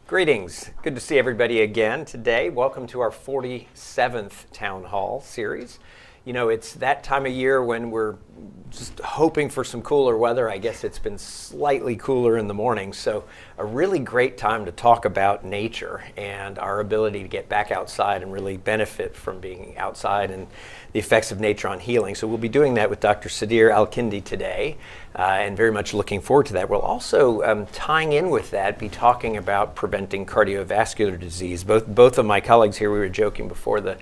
Greetings. Good to see everybody again today. Welcome to our 47th Town Hall series. You know, it's that time of year when we're just hoping for some cooler weather. I guess it's been slightly cooler in the morning, so a really great time to talk about nature and our ability to get back outside and really benefit from being outside and the effects of nature on healing. So we'll be doing that with Dr. Sadir Al-Kindi today, and very much looking forward to that. We'll also, tying in with that, be talking about preventing cardiovascular disease. Both of my colleagues here, we were joking before the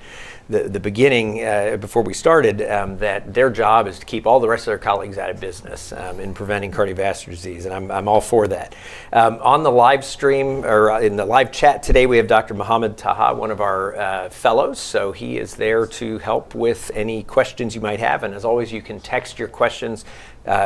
beginning, before we started, that their job is to keep all the rest of their colleagues out of business in preventing cardiovascular disease, and I'm all for that. On the live stream, or in the live chat today, we have Dr. Mohammed Taha, one of our fellows, so he is there to help with any questions you might have, and as always, you can text your questions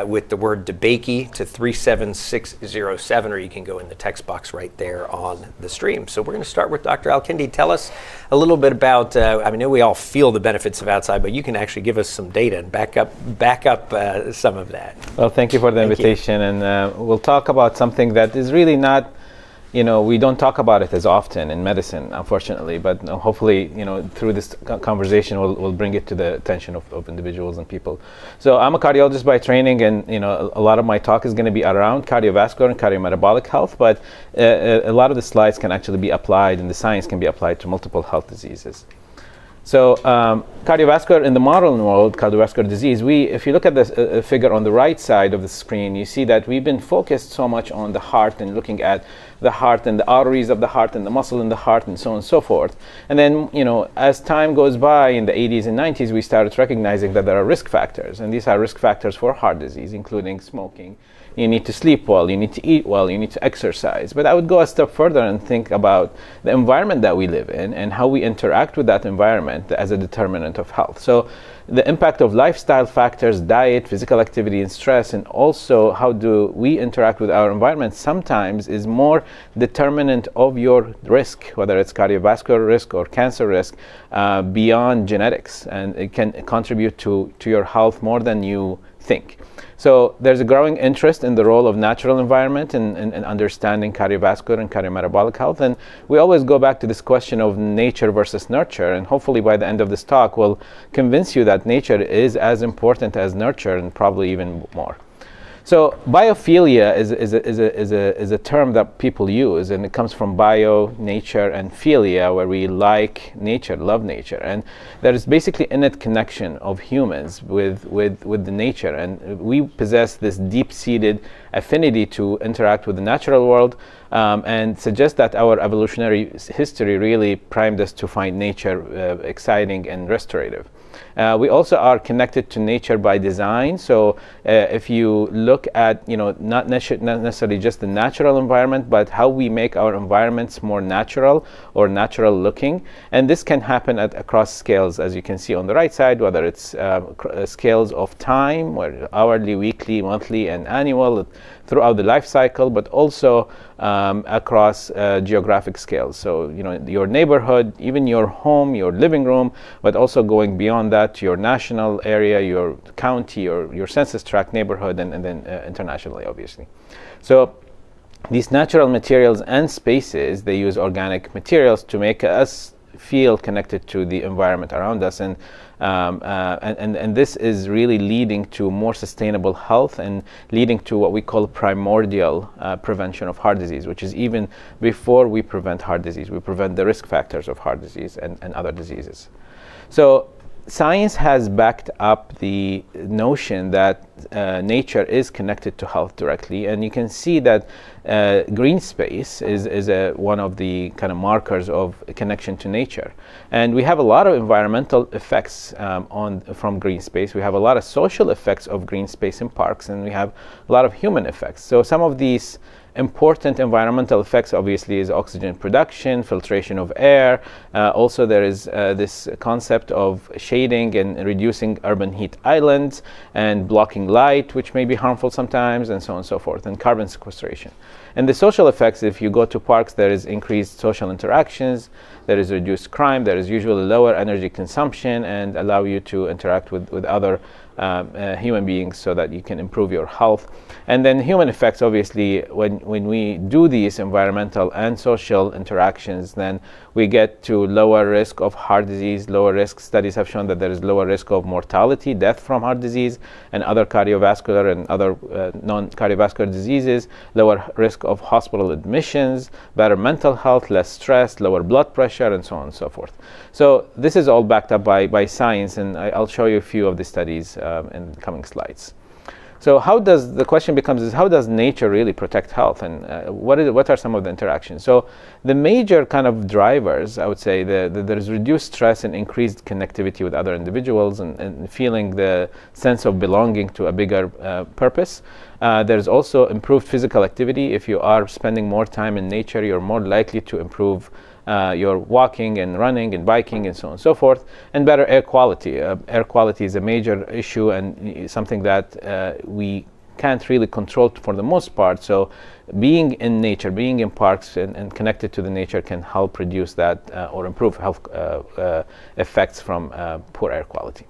with the word DeBakey to 37607, or you can go in the text box right there on the stream. So we're going to start with Dr. Al-Kindi. Tell us a little bit about, I know we all feel the benefits of outside, but you can actually give us some data and back up some of that. Well, thank you for the invitation, and we'll talk about something that is really not, we don't talk about it as often in medicine, unfortunately, but hopefully, through this conversation, we'll bring it to the attention of individuals and people. So I'm a cardiologist by training, and, a lot of my talk is going to be around cardiovascular and cardiometabolic health, but a lot of the slides can actually be applied, and the science can be applied to multiple health diseases. So cardiovascular, in the modern world, cardiovascular disease, if you look at the figure on the right side of the screen, you see that we've been focused so much on the heart and looking at the heart and the arteries of the heart and the muscle in the heart and so on and so forth. And then, as time goes by in the 80s and 90s, we started recognizing that there are risk factors, and these are risk factors for heart disease, including smoking. You need to sleep well, you need to eat well, you need to exercise. But I would go a step further and think about the environment that we live in and how we interact with that environment as a determinant of health. So the impact of lifestyle factors, diet, physical activity, and stress, and also how do we interact with our environment sometimes is more determinant of your risk, whether it's cardiovascular risk or cancer risk, beyond genetics. And it can contribute to your health more than you think. So there's a growing interest in the role of natural environment in understanding cardiovascular and cardiometabolic health. And we always go back to this question of nature versus nurture. And hopefully by the end of this talk, we'll convince you that nature is as important as nurture, and probably even more. So biophilia is a term that people use, and it comes from bio, nature, and philia, where we like nature, love nature. And there is basically innate connection of humans with the nature, and we possess this deep-seated affinity to interact with the natural world, and suggest that our evolutionary history really primed us to find nature exciting and restorative. We also are connected to nature by design. So if you look at, not necessarily just the natural environment, but how we make our environments more natural or natural looking. And this can happen across scales, as you can see on the right side, whether it's scales of time, where hourly, weekly, monthly, and annual, throughout the life cycle, but also across geographic scales. So, your neighborhood, even your home, your living room, but also going beyond that to your national area, your county, or your census tract neighborhood, and then internationally, obviously. So these natural materials and spaces, they use organic materials to make us feel connected to the environment around us, and this is really leading to more sustainable health and leading to what we call primordial prevention of heart disease, which is even before we prevent heart disease, we prevent the risk factors of heart disease and other diseases. So science has backed up the notion that nature is connected to health directly, and you can see that green space is one of the kind of markers of connection to nature. And we have a lot of environmental effects from green space. We have a lot of social effects of green space in parks, and we have a lot of human effects. So some of these important environmental effects obviously is oxygen production, filtration of air. Also there is this concept of shading and reducing urban heat islands and blocking light, which may be harmful sometimes, and so on and so forth, and carbon sequestration. And the social effects, if you go to parks, there is increased social interactions, there is reduced crime, there is usually lower energy consumption, and allow you to interact with other human beings so that you can improve your health. And then human effects, obviously, when we do these environmental and social interactions, then we get to lower risk of heart disease, lower risk. Studies have shown that there is lower risk of mortality, death from heart disease, and other cardiovascular and other non-cardiovascular diseases, lower risk of hospital admissions, better mental health, less stress, lower blood pressure, and so on and so forth. So this is all backed up by science, and I'll show you a few of the studies in the coming slides. So the question becomes is how does nature really protect health, and what are some of the interactions? So the major kind of drivers, I would say, there's reduced stress and increased connectivity with other individuals and feeling the sense of belonging to a bigger purpose. There's also improved physical activity. If you are spending more time in nature, you're more likely to improve your walking and running and biking and so on and so forth, and better air quality. Air quality is a major issue and something that we can't really control for the most part. So being in nature, being in parks and connected to the nature can help reduce that or improve health effects from poor air quality.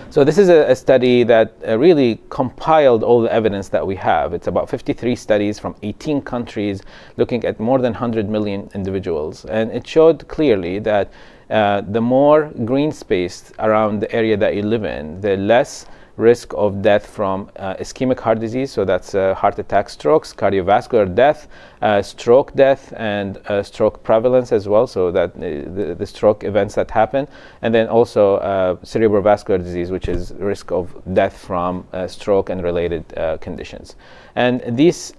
So this is a study that really compiled all the evidence that we have. It's about 53 studies from 18 countries looking at more than 100 million individuals. And it showed clearly that the more green space around the area that you live in, the less risk of death from ischemic heart disease, so that's heart attack, strokes, cardiovascular death, stroke death, and stroke prevalence as well, so that the stroke events that happen, and then also cerebrovascular disease, which is risk of death from stroke and related conditions. And these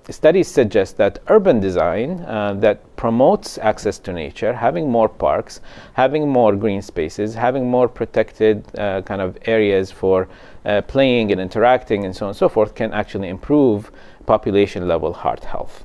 studies suggest that urban design that promotes access to nature, having more parks, having more green spaces, having more protected kind of areas for playing and interacting and so on and so forth, can actually improve population level heart health.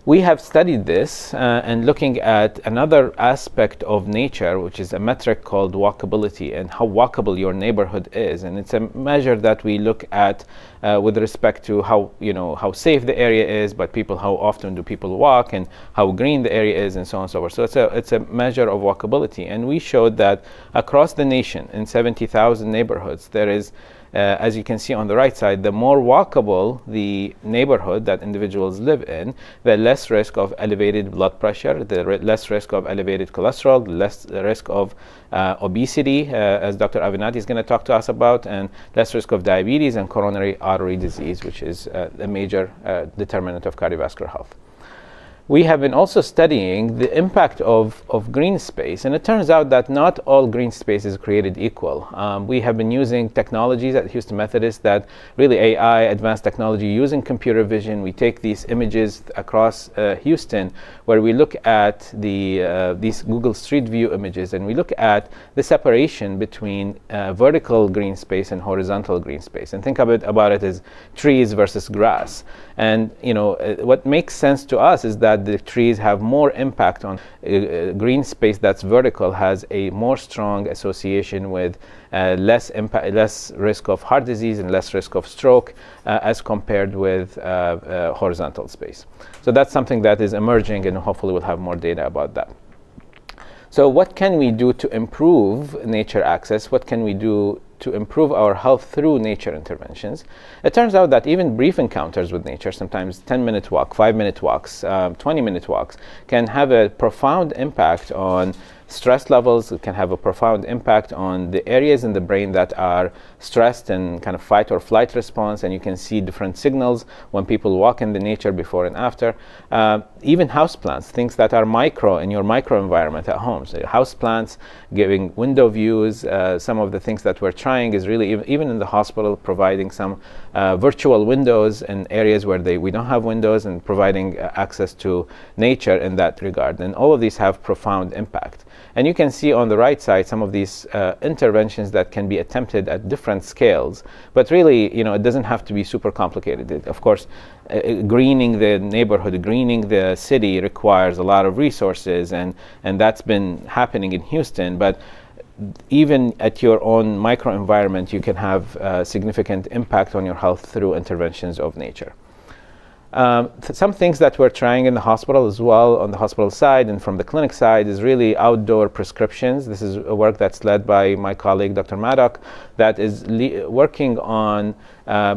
We have studied this and looking at another aspect of nature, which is a metric called walkability, and how walkable your neighborhood is. And it's a measure that we look at with respect to how safe the area is, but how often do people walk, and how green the area is, and so on and so forth. So it's a measure of walkability. And we showed that across the nation, in 70,000 neighborhoods, there is as you can see on the right side, the more walkable the neighborhood that individuals live in, the less risk of elevated blood pressure, the less risk of elevated cholesterol, the less risk of obesity, as Dr. Avenatti is going to talk to us about, and less risk of diabetes and coronary artery disease, which is a major determinant of cardiovascular health. We have been also studying the impact of green space, and it turns out that not all green space is created equal. We have been using technologies at Houston Methodist that really AI, advanced technology, using computer vision. We take these images across Houston, where we look at these Google Street View images, and we look at the separation between vertical green space and horizontal green space, and think about it as trees versus grass. And what makes sense to us is that the trees have more impact on green space that's vertical, has a more strong association with less risk of heart disease and less risk of stroke as compared with horizontal space. So that's something that is emerging, and hopefully we'll have more data about that. So what can we do to improve nature access? What can we do to improve our health through nature interventions? It turns out that even brief encounters with nature, sometimes 10-minute walk, 5-minute walks, 20-minute walks, can have a profound impact on stress levels. It can have a profound impact on the areas in the brain that are stressed and kind of fight or flight response, and you can see different signals when people walk in the nature before and after. Even houseplants, things that are micro in your microenvironment at home. So houseplants, giving window views. Some of the things that we're trying is really, even in the hospital, providing some virtual windows in areas where we don't have windows, and providing access to nature in that regard. And all of these have profound impact. And you can see on the right side some of these interventions that can be attempted at different scales. But really, it doesn't have to be super complicated. Of course, greening the neighborhood, greening the city requires a lot of resources, and that's been happening in Houston. But even at your own microenvironment, you can have significant impact on your health through interventions of nature. Some things that we're trying in the hospital as well, on the hospital side and from the clinic side, is really outdoor prescriptions. This is a work that's led by my colleague, Dr. Marc, that is working on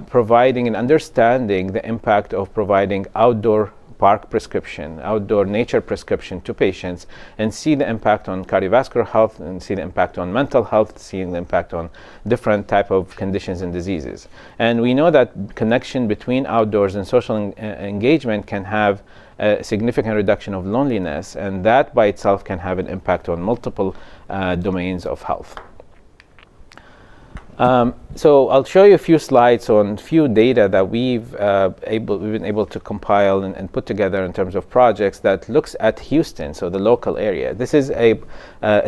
providing and understanding the impact of providing outdoor park prescription, outdoor nature prescription to patients, and see the impact on cardiovascular health, and see the impact on mental health, seeing the impact on different type of conditions and diseases. And we know that connection between outdoors and social engagement can have a significant reduction of loneliness, and that by itself can have an impact on multiple domains of health. So I'll show you a few slides on few data that we've been able to compile and put together in terms of projects that looks at Houston, so the local area. This is a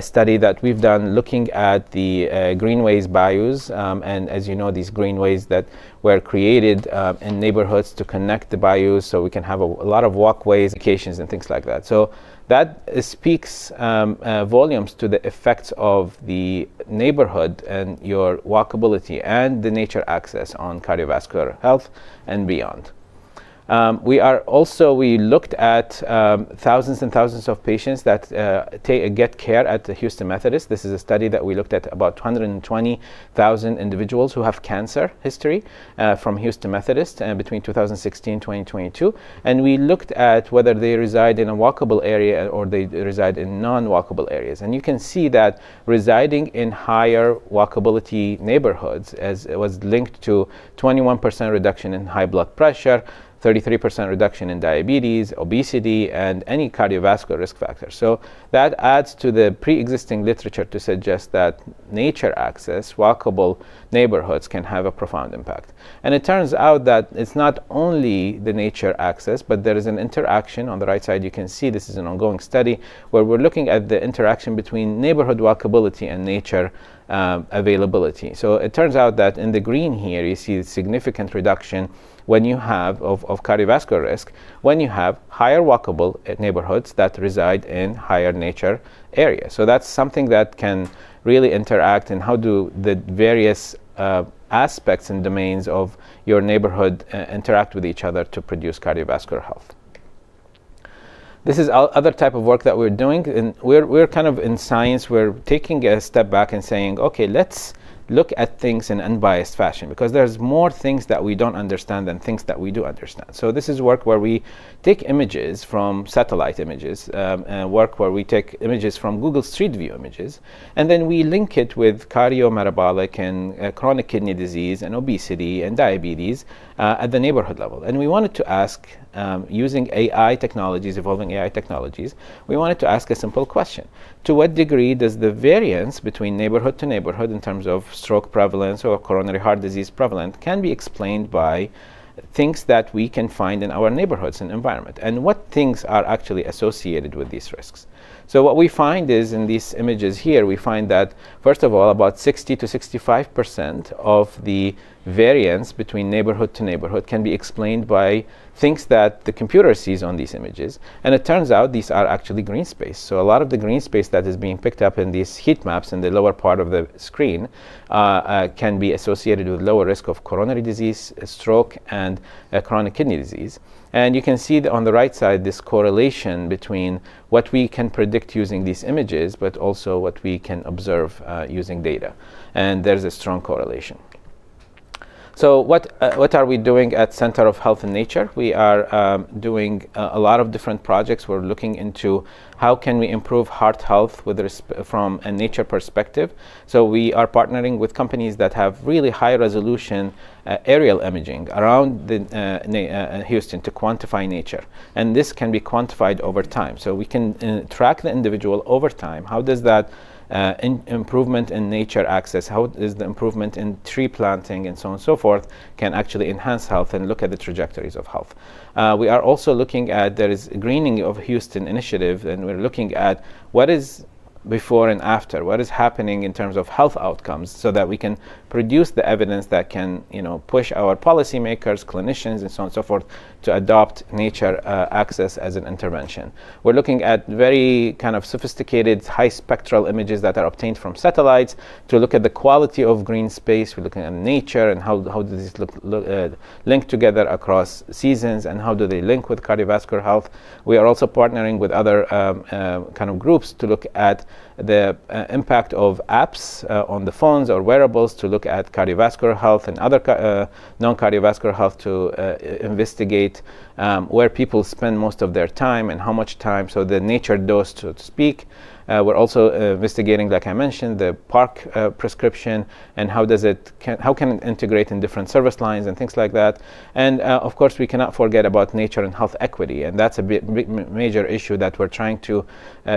study that we've done looking at the greenways bayous, and as you know, these greenways that were created in neighborhoods to connect the bayous, so we can have a lot of walkways, vacations, and things like that. So that speaks volumes to the effects of the neighborhood and your walkability and the nature access on cardiovascular health and beyond. We looked at thousands and thousands of patients that get care at the Houston Methodist. This is a study that we looked at about 220,000 individuals who have cancer history from Houston Methodist between 2016 and 2022. And we looked at whether they reside in a walkable area or they reside in non-walkable areas. And you can see that residing in higher walkability neighborhoods was linked to 21% reduction in high blood pressure, 33% reduction in diabetes, obesity, and any cardiovascular risk factors. So that adds to the pre-existing literature to suggest that nature access, walkable neighborhoods can have a profound impact. And it turns out that it's not only the nature access, but there is an interaction. On the right side, you can see this is an ongoing study where we're looking at the interaction between neighborhood walkability and nature availability. So it turns out that in the green here, you see a significant reduction when you have of cardiovascular risk when you have higher walkable neighborhoods that reside in higher nature areas. So that's something that can really interact in how do the various aspects and domains of your neighborhood interact with each other to produce cardiovascular health. This is other type of work that we're doing, and we're kind of in science, we're taking a step back and saying, okay, let's look at things in unbiased fashion, because there's more things that we don't understand than things that we do understand. So this is work where we take images from satellite images, work where we take images from Google Street View images, and then we link it with cardiometabolic and chronic kidney disease and obesity and diabetes at the neighborhood level. And we wanted to ask, using AI technologies, evolving AI technologies, we wanted to ask a simple question. To what degree does the variance between neighborhood to neighborhood in terms of stroke prevalence or coronary heart disease prevalence can be explained by things that we can find in our neighborhoods and environment, and what things are actually associated with these risks? So what we find is, in these images here, we find that, first of all, about 60 to 65% of the variance between neighborhood to neighborhood can be explained by things that the computer sees on these images. And it turns out these are actually green space. So a lot of the green space that is being picked up in these heat maps in the lower part of the screen can be associated with lower risk of coronary disease, stroke, and chronic kidney disease. And you can see on the right side this correlation between what we can predict using these images, but also what we can observe using data. And there's a strong correlation. So what are we doing at Center of Health and Nature? We are doing a lot of different projects. We're looking into how can we improve heart health from a nature perspective. So we are partnering with companies that have really high resolution aerial imaging around Houston to quantify nature. And this can be quantified over time. So we can track the individual over time. How does that improvement in nature access, how is the improvement in tree planting and so on and so forth can actually enhance health, and look at the trajectories of health. We are also looking at, there is a Greening of Houston initiative, and we're looking at what is before and after, what is happening in terms of health outcomes, so that we can produce the evidence that can, push our policymakers, clinicians, and so on and so forth to adopt nature access as an intervention. We're looking at very kind of sophisticated high spectral images that are obtained from satellites to look at the quality of green space. We're looking at nature and how do these link together across seasons, and how do they link with cardiovascular health. We are also partnering with other kind of groups to look at the impact of apps on the phones or wearables to look at cardiovascular health and other non-cardiovascular health to investigate where people spend most of their time and how much time, so the nature dose, so to speak. We're also investigating, like I mentioned, the PARC prescription and how can it integrate in different service lines and things like that. And of course, we cannot forget about nature and health equity, and that's a big major issue that we're trying to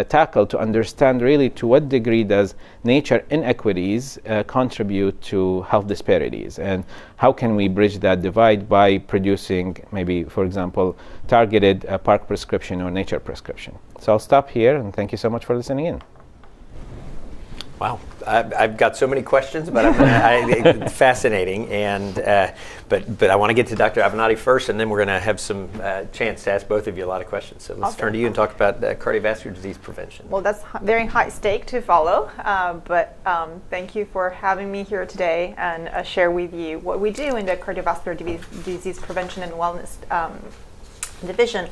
tackle, to understand really to what degree does nature inequities contribute to health disparities, and how can we bridge that divide by producing maybe, for example, targeted PARC prescription or nature prescription. So I'll stop here, and thank you so much for listening in. Wow, I've got so many questions, but it's fascinating. And but I want to get to Dr. Avenatti first, and then we're going to have some chance to ask both of you a lot of questions. So let's turn to you and talk about cardiovascular disease prevention. Well, that's very high stake to follow, but thank you for having me here today and share with you what we do in the cardiovascular disease prevention and wellness division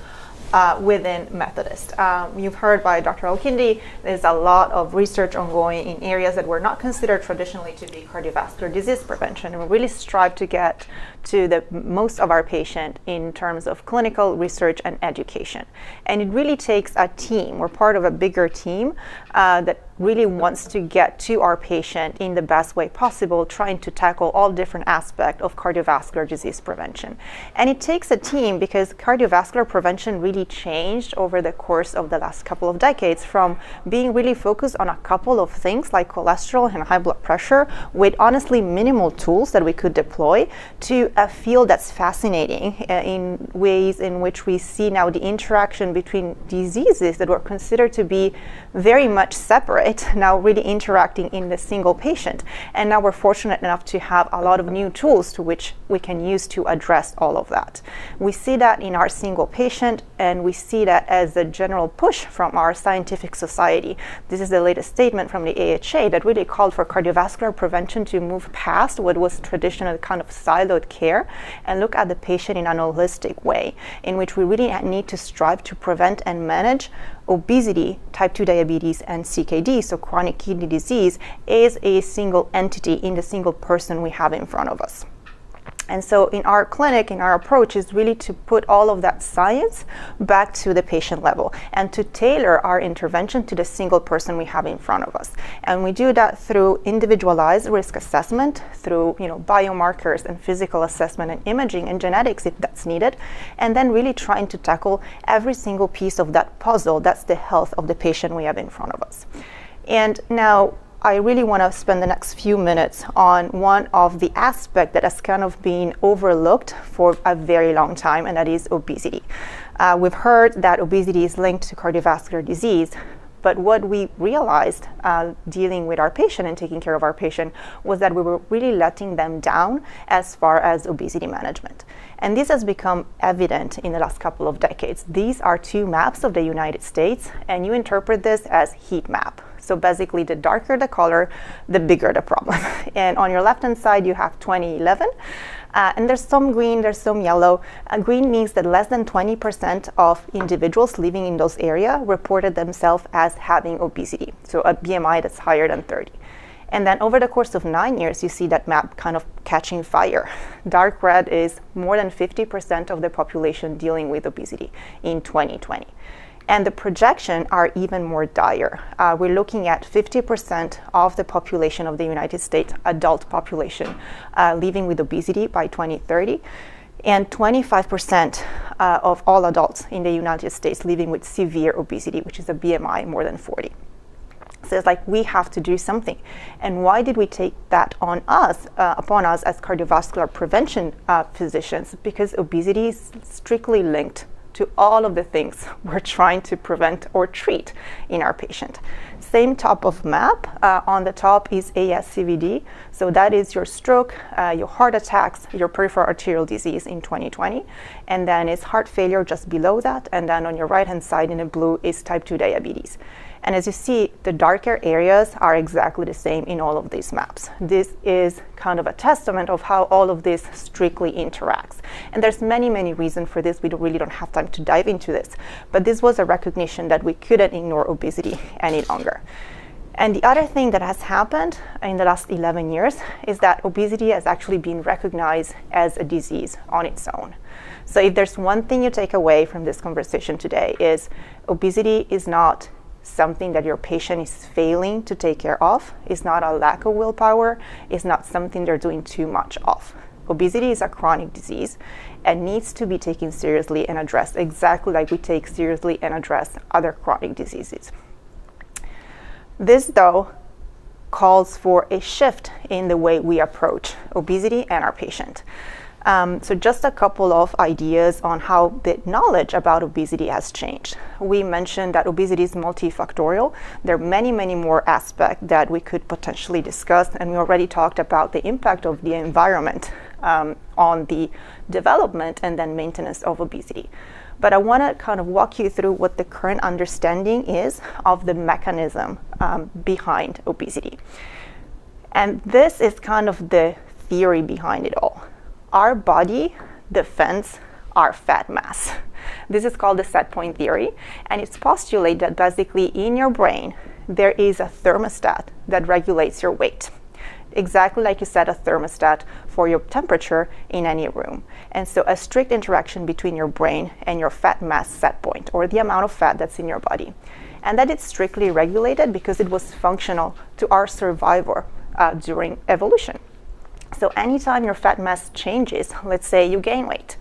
within Methodist. You've heard by Dr. Al-Kindi, there's a lot of research ongoing in areas that were not considered traditionally to be cardiovascular disease prevention, and we really strive to get to the most of our patient in terms of clinical research and education. And it really takes a team. We're part of a bigger team that really wants to get to our patient in the best way possible, trying to tackle all different aspects of cardiovascular disease prevention. And it takes a team because cardiovascular prevention really changed over the course of the last couple of decades, from being really focused on a couple of things like cholesterol and high blood pressure with honestly minimal tools that we could deploy, to a field that's fascinating in ways in which we see now the interaction between diseases that were considered to be very much separate, now really interacting in the single patient. And now we're fortunate enough to have a lot of new tools to which we can use to address all of that. We see that in our single patient, and we see that as a general push from our scientific society. This is the latest statement from the AHA that really called for cardiovascular prevention to move past what was traditional kind of siloed care and look at the patient in an holistic way, in which we really need to strive to prevent and manage obesity, type 2 diabetes, and CKD, so chronic kidney disease, is a single entity in the single person we have in front of us. And so in our clinic, in our approach is really to put all of that science back to the patient level and to tailor our intervention to the single person we have in front of us. And we do that through individualized risk assessment, through biomarkers and physical assessment and imaging and genetics if that's needed, and then really trying to tackle every single piece of that puzzle. That's the health of the patient we have in front of us. And now, I really want to spend the next few minutes on one of the aspects that has kind of been overlooked for a very long time, and that is obesity. We've heard that obesity is linked to cardiovascular disease, but what we realized dealing with our patient and taking care of our patient was that we were really letting them down as far as obesity management. And this has become evident in the last couple of decades. These are two maps of the United States, and you interpret this as heat map. So basically, the darker the color, the bigger the problem. And on your left-hand side, you have 2011. And there's some green, there's some yellow. Green means that less than 20% of individuals living in those areas reported themselves as having obesity, so a BMI that's higher than 30. And then over the course of 9 years, you see that map kind of catching fire. Dark red is more than 50% of the population dealing with obesity in 2020. And the projections are even more dire. We're looking at 50% of the population of the United States, adult population, living with obesity by 2030, and 25% of all adults in the United States living with severe obesity, which is a BMI more than 40. So it's like we have to do something. And why did we take that on us, upon us as cardiovascular prevention physicians? Because obesity is strictly linked to all of the things we're trying to prevent or treat in our patient. same top of map. On the top is ASCVD, so that is your stroke, your heart attacks, your peripheral arterial disease in 2020, and then is heart failure just below that, and then on your right-hand side in the blue is type 2 diabetes. And as you see, the darker areas are exactly the same in all of these maps. This is kind of a testament of how all of this strictly interacts. And there's many, many reasons for this. We really don't have time to dive into this. But this was a recognition that we couldn't ignore obesity any longer. And the other thing that has happened in the last 11 years is that obesity has actually been recognized as a disease on its own. So if there's one thing you take away from this conversation today is obesity is not something that your patient is failing to take care of, is not a lack of willpower, is not something they're doing too much of. Obesity is a chronic disease and needs to be taken seriously and addressed exactly like we take seriously and address other chronic diseases. This, though, calls for a shift in the way we approach obesity and our patient. So just a couple of ideas on how the knowledge about obesity has changed. We mentioned that obesity is multifactorial. There are many, many more aspects that we could potentially discuss, and we already talked about the impact of the environment on the development and then maintenance of obesity. But I want to kind of walk you through what the current understanding is of the mechanism behind obesity. And this is kind of the theory behind it all. Our body defends our fat mass. This is called the set point theory, and it's postulated that basically in your brain there is a thermostat that regulates your weight. Exactly like you set a thermostat for your temperature in any room. And so a strict interaction between your brain and your fat mass set point, or the amount of fat that's in your body. And that it's strictly regulated because it was functional to our survival during evolution. So anytime your fat mass changes, let's say you gain weight,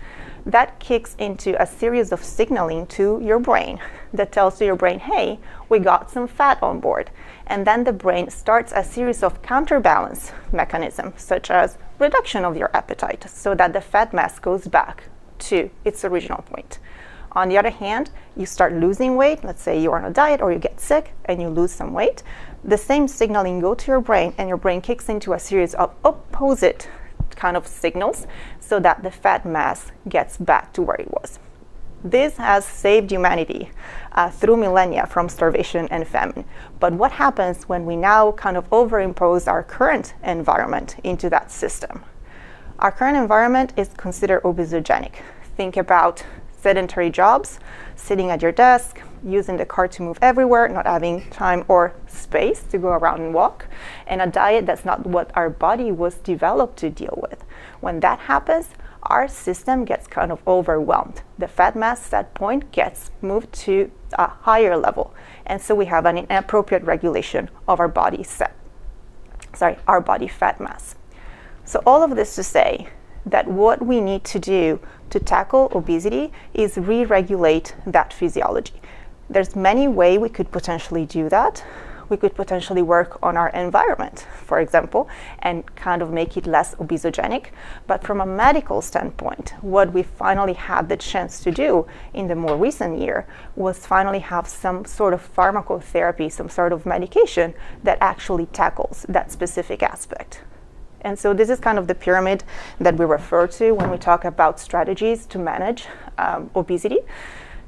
that kicks into a series of signaling to your brain that tells to your brain, hey, we got some fat on board. And then the brain starts a series of counterbalance mechanisms, such as reduction of your appetite, so that the fat mass goes back to its original point. On the other hand, you start losing weight, let's say you're on a diet or you get sick and you lose some weight, the same signaling go to your brain and your brain kicks into a series of opposite kind of signals so that the fat mass gets back to where it was. This has saved humanity through millennia from starvation and famine. But what happens when we now kind of overimpose our current environment into that system? Our current environment is considered obesogenic. Think about sedentary jobs, sitting at your desk, using the car to move everywhere, not having time or space to go around and walk, and a diet that's not what our body was developed to deal with. When that happens, our system gets kind of overwhelmed. The fat mass set point gets moved to a higher level, and so we have an inappropriate regulation of our body fat mass. So all of this to say that what we need to do to tackle obesity is re-regulate that physiology. There's many ways we could potentially do that. We could potentially work on our environment, for example, and kind of make it less obesogenic. But from a medical standpoint, what we finally had the chance to do in the more recent year was finally have some sort of pharmacotherapy, some sort of medication that actually tackles that specific aspect. And so this is kind of the pyramid that we refer to when we talk about strategies to manage obesity.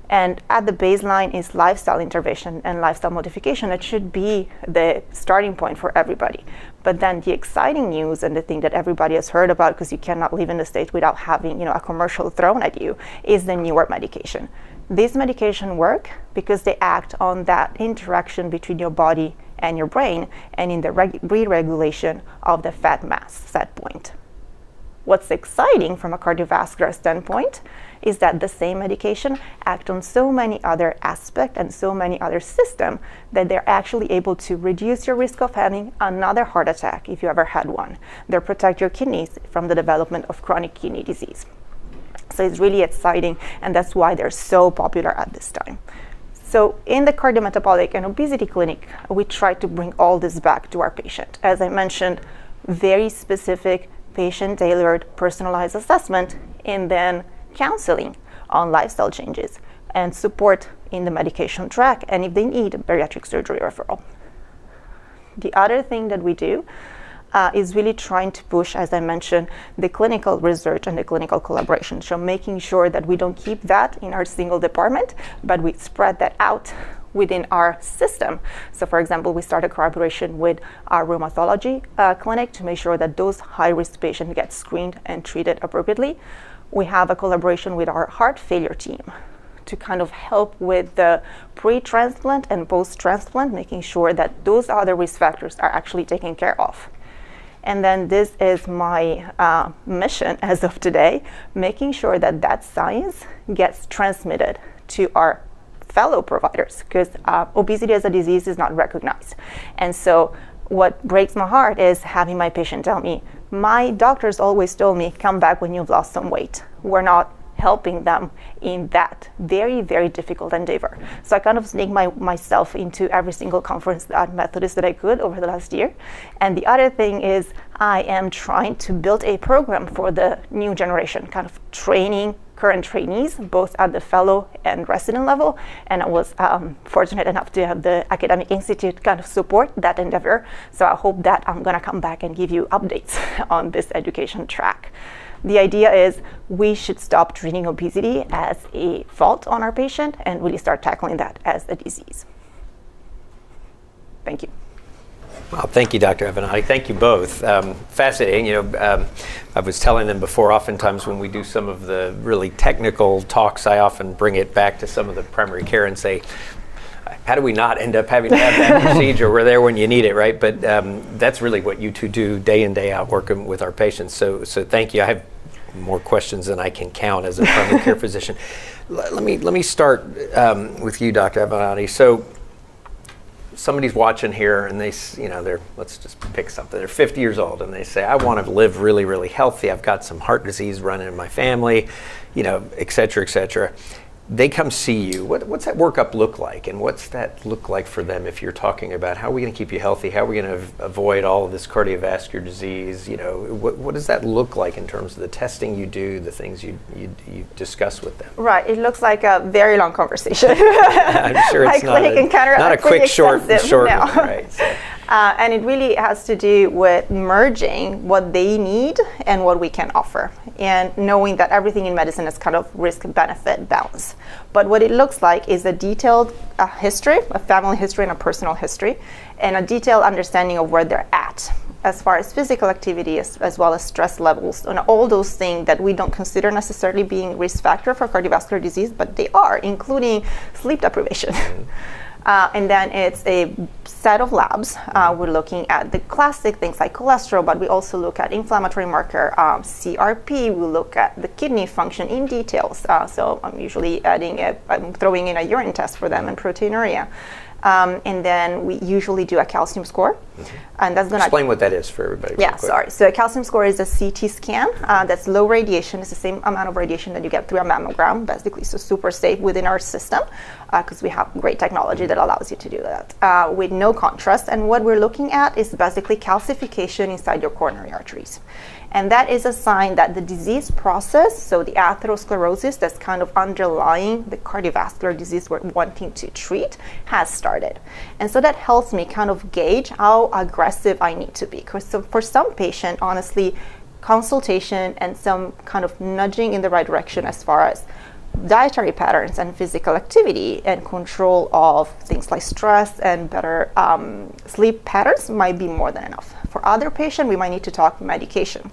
And at the baseline is lifestyle intervention and lifestyle modification. That should be the starting point for everybody. But then the exciting news and the thing that everybody has heard about, because you cannot live in the States without having a commercial thrown at you, is the newer medication. These medications work because they act on that interaction between your body and your brain and in the re-regulation of the fat mass set point. What's exciting from a cardiovascular standpoint is that the same medication act on so many other aspects and so many other systems that they're actually able to reduce your risk of having another heart attack if you ever had one. They protect your kidneys from the development of chronic kidney disease. So it's really exciting, and that's why they're so popular at this time. So in the cardiometabolic and obesity clinic, we try to bring all this back to our patient. As I mentioned, very specific patient-tailored, personalized assessment, and then counseling on lifestyle changes and support in the medication track, and if they need, bariatric surgery referral. The other thing that we do is really trying to push, as I mentioned, the clinical research and the clinical collaboration. So making sure that we don't keep that in our single department, but we spread that out within our system. So for example, we start a collaboration with our rheumatology clinic to make sure that those high-risk patients get screened and treated appropriately. We have a collaboration with our heart failure team to kind of help with the pre-transplant and post-transplant, making sure that those other risk factors are actually taken care of. And then this is my mission as of today, making sure that that science gets transmitted to our fellow providers, because obesity as a disease is not recognized. And so what breaks my heart is having my patient tell me, my doctors always told me, come back when you've lost some weight. We're not helping them in that very, very difficult endeavor. So I kind of sneak myself into every single conference at Methodist that I could over the last year. And the other thing is I am trying to build a program for the new generation, kind of training current trainees, both at the fellow and resident level. And I was fortunate enough to have the academic institute kind of support that endeavor. So I hope that I'm gonna come back and give you updates on this education track. The idea is we should stop treating obesity as a fault on our patient and really start tackling that as a disease. Thank you. Well, thank you, Dr. Avenatti. Thank you both. Fascinating. I was telling them before, oftentimes when we do some of the really technical talks, I often bring it back to some of the primary care and say, how do we not end up having to have that procedure? We're there when you need it, right? But that's really what you two do day in, day out, working with our patients. So thank you. I have more questions than I can count as a primary care physician. Let me start with you, Dr. Avenatti. So somebody's watching here and let's just pick something. They're 50 years old and they say, I want to live really, really healthy. I've got some heart disease running in my family, et cetera, et cetera. They come see you. What's that workup look like? And what's that look like for them if you're talking about how are we going to keep you healthy? How are we going to avoid all of this cardiovascular disease? What does that look like in terms of the testing you do, the things you discuss with them? Right. It looks like a very long conversation. I'm sure it's not a quick, short one, right? And it really has to do with merging what they need and what we can offer, and knowing that everything in medicine is kind of risk-benefit balance. But what it looks like is a detailed history, a family history and a personal history, and a detailed understanding of where they're at as far as physical activity as well as stress levels, and all those things that we don't consider necessarily being risk factor for cardiovascular disease, but they are, including sleep deprivation. And then it's a set of labs. We're looking at the classic things like cholesterol, but we also look at inflammatory marker, CRP. We look at the kidney function in details. So I'm usually I'm throwing in a urine test for them and proteinuria. And then we usually do a calcium score. And that's going to explain what that is for everybody. Yeah, sorry. So a calcium score is a CT scan that's low radiation. It's the same amount of radiation that you get through a mammogram, basically. So super safe within our system because we have great technology that allows you to do that with no contrast. And what we're looking at is basically calcification inside your coronary arteries. And that is a sign that the disease process, so the atherosclerosis that's kind of underlying the cardiovascular disease we're wanting to treat, has started. And so that helps me kind of gauge how aggressive I need to be. Because for some patient, honestly, consultation and some kind of nudging in the right direction as far as dietary patterns and physical activity and control of things like stress and better sleep patterns might be more than enough. For other patients, we might need to talk medication,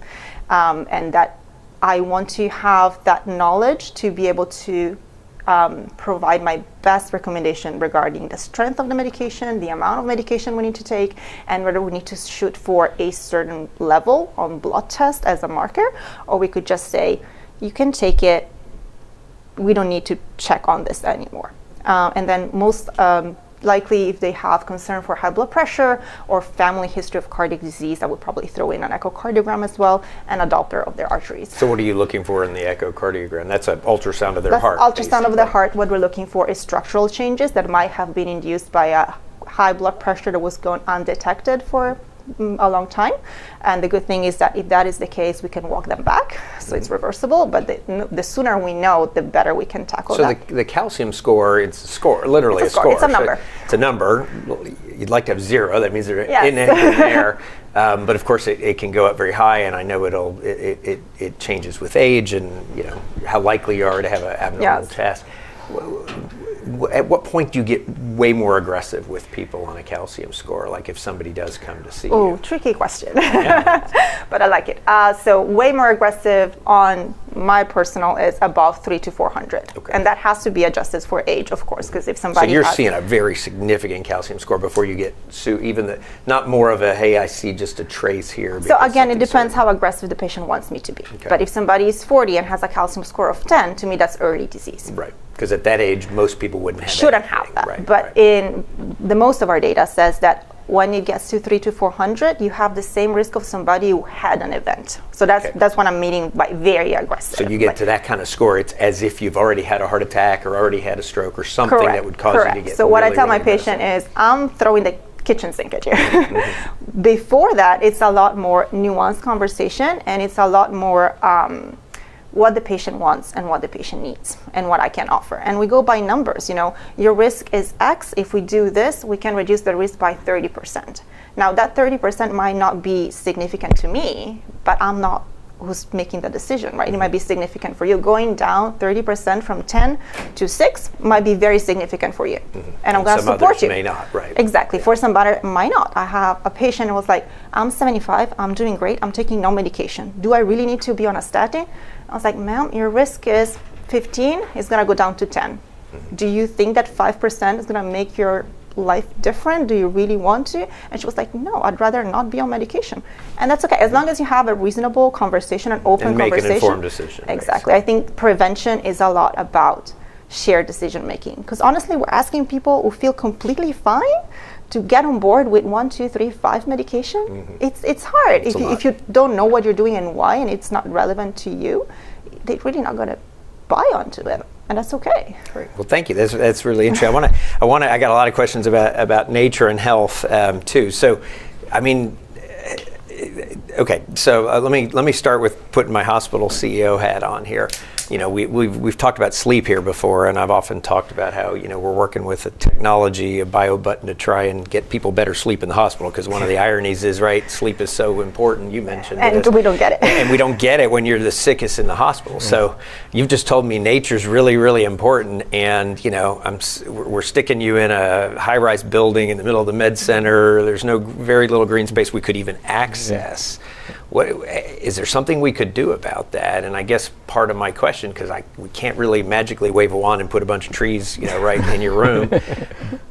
and that I want to have that knowledge to be able to provide my best recommendation regarding the strength of the medication, the amount of medication we need to take, and whether we need to shoot for a certain level on blood test as a marker, or we could just say, you can take it, we don't need to check on this anymore. And then most likely, if they have concern for high blood pressure or family history of cardiac disease, I would probably throw in an echocardiogram as well and a Doppler of their arteries. So what are you looking for in the echocardiogram? That's an ultrasound of their heart. Ultrasound of the heart. What we're looking for is structural changes that might have been induced by a high blood pressure that was going undetected for a long time. And the good thing is that if that is the case, we can walk them back, so it's reversible. But the sooner we know, the better we can tackle that. So the calcium score, it's a score, literally it's a score. It's a number. So it's a number. you'd like to have 0. That means there Yes. isn't anything there. But of course, it can go up very high, and I know it changes with age, and how likely you are to have an abnormal test. At what point do you get way more aggressive with people on a calcium score? Like if somebody does come to see you? Oh, tricky question. Yeah. But I like it. So way more aggressive on my personal is above 300 to 400. Okay. And that has to be adjusted for age, of course, because if somebody So you're seeing a very significant calcium score before you get not more of a, hey, I see just a trace here. So again, it depends how aggressive the patient wants me to be. Okay. But if somebody is 40 and has a calcium score of 10, to me that's early disease. Right. Because at that age, most people shouldn't have that. Right, but in the most of our data says that when it gets to 300 to 400, you have the same risk of somebody who had an event. So that's what I'm meaning by very aggressive. So you get to that kind of score, it's as if you've already had a heart attack or already had a stroke or something that would cause you to get. So what I tell really my patient is, I'm throwing the kitchen sink at you. Before that, it's a lot more nuanced conversation, and it's a lot more what the patient wants and what the patient needs and what I can offer. And we go by numbers, your risk is X. If we do this, we can reduce the risk by 30%. Now that 30% might not be significant to me, but I'm not who's making the decision, right? It might be significant for you. Going down 30% from 10 to 6 might be very significant for you. And I'm going to support you. May not, right? Exactly. For somebody, it might not. I have a patient who was like, I'm 75, I'm doing great, I'm taking no medication. Do I really need to be on a statin? I was like, ma'am, your risk is 15, it's going to go down to 10. Do you think that 5% is going to make your life different? Do you really want to? And she was like, no, I'd rather not be on medication. And that's okay, as long as you have a reasonable conversation, an open conversation. And make an informed decision. Exactly. Right? I think prevention is a lot about shared decision making. Because honestly, we're asking people who feel completely fine to get on board with 1, 2, 3, 5 medication. It's hard. If you don't know what you're doing and why, and it's not relevant to you, they're really not going to buy onto it. And that's okay. Great. Well, thank you. That's really interesting. I got a lot of questions about nature and health too. So, I mean, okay. So let me start with putting my hospital CEO hat on here. We've talked about sleep here before, and I've often talked about how we're working with a technology, a bio button, to try and get people better sleep in the hospital. Because one of the ironies is, right, sleep is so important. You mentioned and this. We don't get it. And we don't get it when you're the sickest in the hospital. So you've just told me nature's really, really important, and we're sticking you in a high-rise building in the middle of the med center. There's very little green space we could even access. Is there something we could do about that? And I guess part of my question, because we can't really magically wave a wand and put a bunch of trees, right in your room.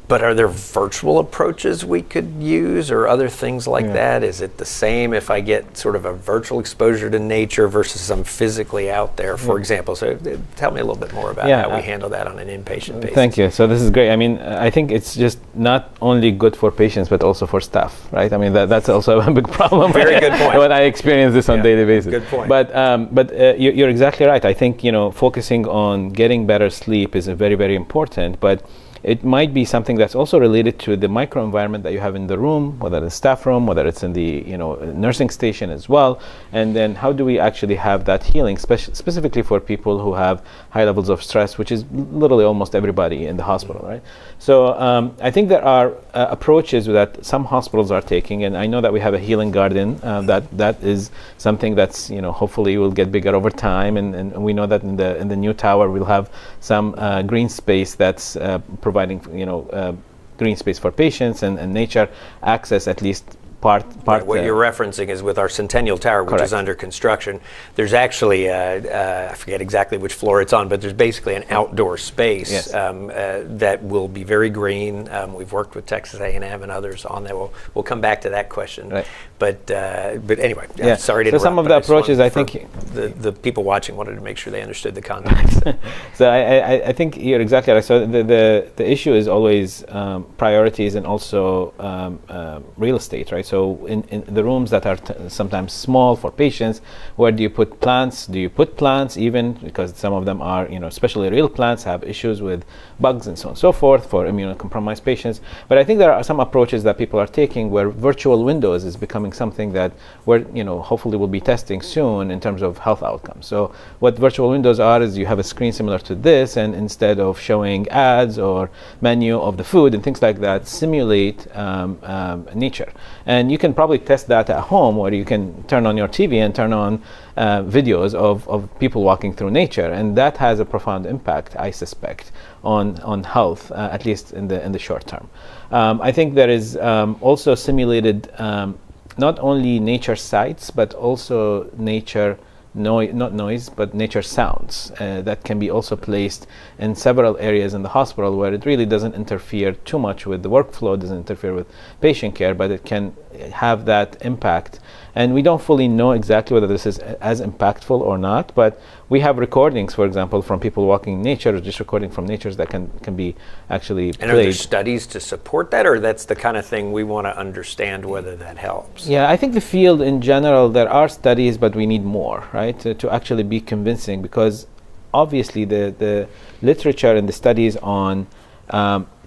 But are there virtual approaches we could use, or other things like that? Is it the same if I get sort of a virtual exposure to nature versus I'm physically out there, for example? So tell me a little bit more about how we handle that on an inpatient basis. Thank you. So this is great. I mean, I think it's just not only good for patients, but also for staff, right? I mean, that's also a big problem. Very good point. When I experience this on a daily basis. Good point. But you're exactly right. I think focusing on getting better sleep is very, very important. But it might be something that's also related to the microenvironment that you have in the room, whether it's staff room, whether it's in the nursing station as well. And then how do we actually have that healing, specifically for people who have high levels of stress, which is literally almost everybody in the hospital, right? So I think there are approaches that some hospitals are taking, and I know that we have a healing garden that is something that's hopefully will get bigger over time, and we know that in the new tower we'll have some green space that's providing green space for patients and nature access, at least part. What you're referencing is with our Centennial Tower, which is under construction. There's actually, I forget exactly which floor it's on, but there's basically an outdoor space that will be very green. We've worked with Texas A&M and others on that. We'll come back to that question. Right. But anyway, sorry to interrupt. So some of the approaches, I think the people watching wanted to make sure they understood the context. So I think you're exactly right. So the issue is always priorities and also real estate, right? So in the rooms that are sometimes small for patients, where do you put plants? Do you put plants even? Because some of them are, especially real plants, have issues with bugs and so on and so forth for immunocompromised patients. But I think there are some approaches that people are taking where virtual windows is becoming something that we're, hopefully will be testing soon in terms of health outcomes. So what virtual windows are is you have a screen similar to this, and instead of showing ads or menu of the food and things like that, simulate nature. And you can probably test that at home, where you can turn on your TV and turn on videos of people walking through nature, and that has a profound impact, I suspect, on health, at least in the short term. I think there is also simulated not only nature sites, but also nature not noise, but nature sounds that can be also placed in several areas in the hospital, where it really doesn't interfere too much with the workflow, doesn't interfere with patient care, but it can have that impact. And we don't fully know exactly whether this is as impactful or not, but we have recordings, for example, from people walking in nature, or just recording from natures that can be actually played. And are there studies to support that, or that's the kind of thing we want to understand whether that helps? Yeah, I think the field in general, there are studies, but we need more, right, to actually be convincing, because obviously the literature and the studies on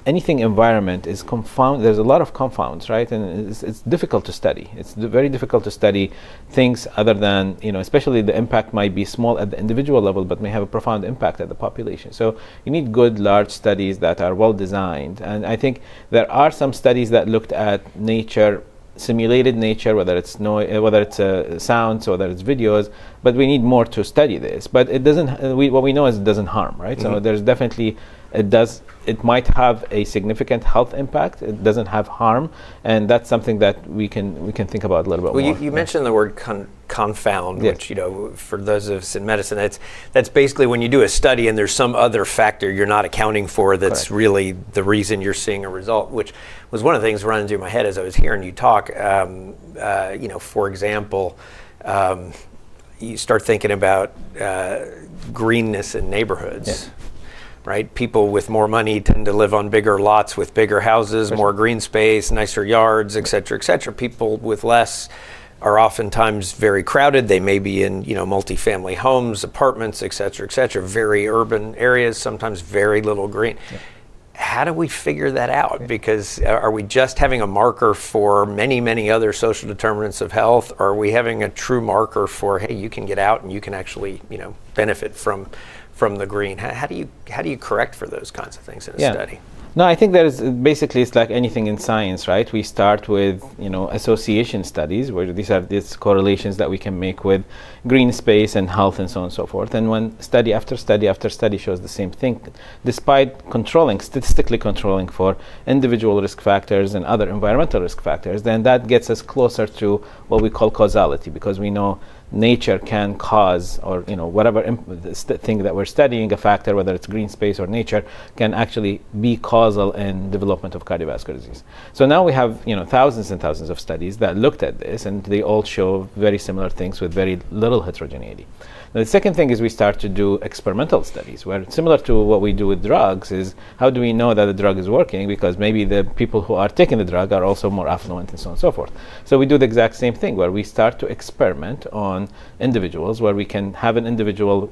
anything environment is confound. There's a lot of confounds, right? And it's difficult to study. It's very difficult to study things other than, especially the impact might be small at the individual level, but may have a profound impact at the population. So you need good, large studies that are well designed. And I think there are some studies that looked at nature, simulated nature, whether it's noise, whether it's sounds, whether it's videos, but we need more to study this. But it doesn't. What we know is it doesn't harm, right? Mm-hmm. So there's definitely it might have a significant health impact. It doesn't have harm, and that's something that we can think about a little bit more. Well, you mentioned the word confound, yes. Which for those of us in medicine, that's basically when you do a study and there's some other factor you're not accounting for that's correct. Really the reason you're seeing a result, which was one of the things running through my head as I was hearing you talk. For example, you start thinking about greenness in neighborhoods. Yeah. Right, people with more money tend to live on bigger lots with bigger houses, more green space, nicer yards, et cetera, et cetera. People with less are oftentimes very crowded. They may be in, multifamily homes, apartments, et cetera, very urban areas, sometimes very little green. Yeah. How do we figure that out? Because are we just having a marker for many, many other social determinants of health? Or are we having a true marker for, hey, you can get out and you can actually, benefit from the green? How do you correct for those kinds of things in a study? No, I think basically it's like anything in science, right? We start with association studies, where these are these correlations that we can make with green space and health and so on and so forth. And when study after study after study shows the same thing, despite statistically controlling for individual risk factors and other environmental risk factors, then that gets us closer to what we call causality, because we know nature can cause, or whatever thing that we're studying, a factor, whether it's green space or nature, can actually be causal in development of cardiovascular disease. So now we have thousands and thousands of studies that looked at this, and they all show very similar things with very little heterogeneity. Now, the second thing is we start to do experimental studies, where similar to what we do with drugs is, how do we know that the drug is working? Because maybe the people who are taking the drug are also more affluent and so on and so forth. So we do the exact same thing, where we start to experiment on individuals, where we can have an individual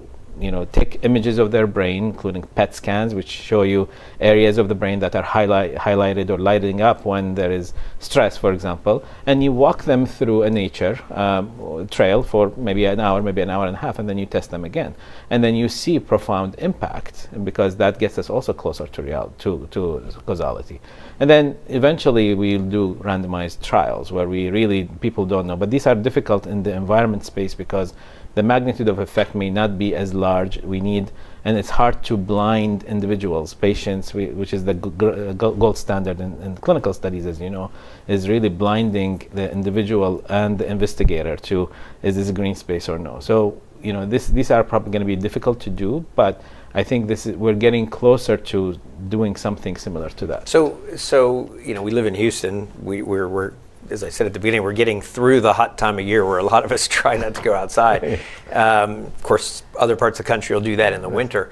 take images of their brain, including PET scans, which show you areas of the brain that are highlighted or lighting up when there is stress, for example, and you walk them through a nature trail for maybe an hour and a half, and then you test them again. And then you see profound impact, because that gets us also closer to causality. And then eventually we'll do randomized trials, where people don't know, but these are difficult in the environment space, because the magnitude of effect may not be as large. And it's hard to blind individuals, patients, which is the gold standard in clinical studies, as you know, is really blinding the individual and the investigator to, is this green space or no? So, these are probably going to be difficult to do, but I think we're getting closer to doing something similar to that. So we live in Houston. We're as I said at the beginning, we're getting through the hot time of year where a lot of us try not to go outside. Of course, other parts of the country will do that in the winter.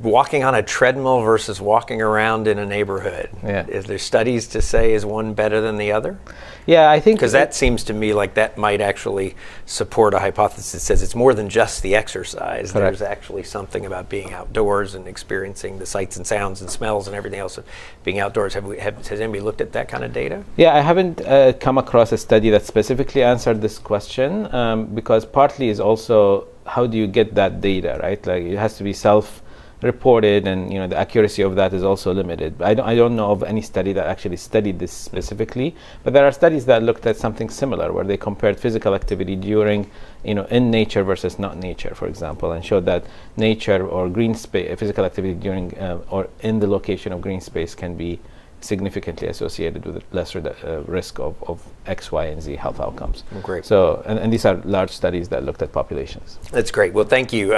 walking on a treadmill versus walking around in a neighborhood. Yeah. Is there studies to say is one better than the other? Yeah, I think because that seems to me like that might actually support a hypothesis that says it's more than just the exercise. Correct. There's actually something about being outdoors and experiencing the sights and sounds and smells and everything else of being outdoors. Has anybody looked at that kind of data? Yeah, I haven't come across a study that specifically answered this question because partly is also how do you get that data, right? Like it has to be self-reported, and the accuracy of that is also limited. I don't know of any study that actually studied this specifically, but there are studies that looked at something similar where they compared physical activity during, in nature versus not nature, for example, and showed that nature or green space, physical activity during or in the location of green space can be significantly associated with a lesser risk of X, Y, and Z health outcomes. Great. So, and these are large studies that looked at populations. That's great. Well, thank you.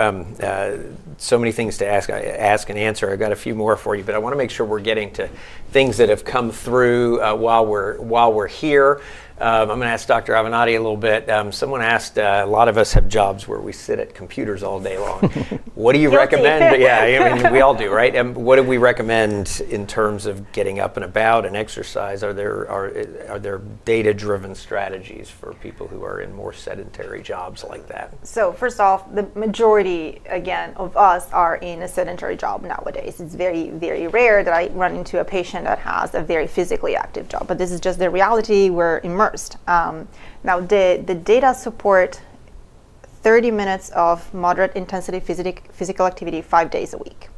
So many things to ask and answer. I've got a few more for you, but I want to make sure we're getting to things that have come through while we're here. I'm going to ask Dr. Avenatti a little bit. Someone asked, a lot of us have jobs where we sit at computers all day long. What do you recommend? Yeah, I mean, we all do, right? What do we recommend in terms of getting up and about and exercise? Are there data-driven strategies for people who are in more sedentary jobs like that? So first off, the majority, again, of us are in a sedentary job nowadays. It's very, very rare that I run into a patient that has a very physically active job, but this is just the reality. We're immersed. Now, the data support 30 minutes of moderate intensity physical activity 5 days a week,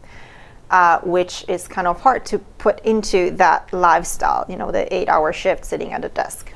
which is kind of hard to put into that lifestyle, the 8-hour shift sitting at a desk.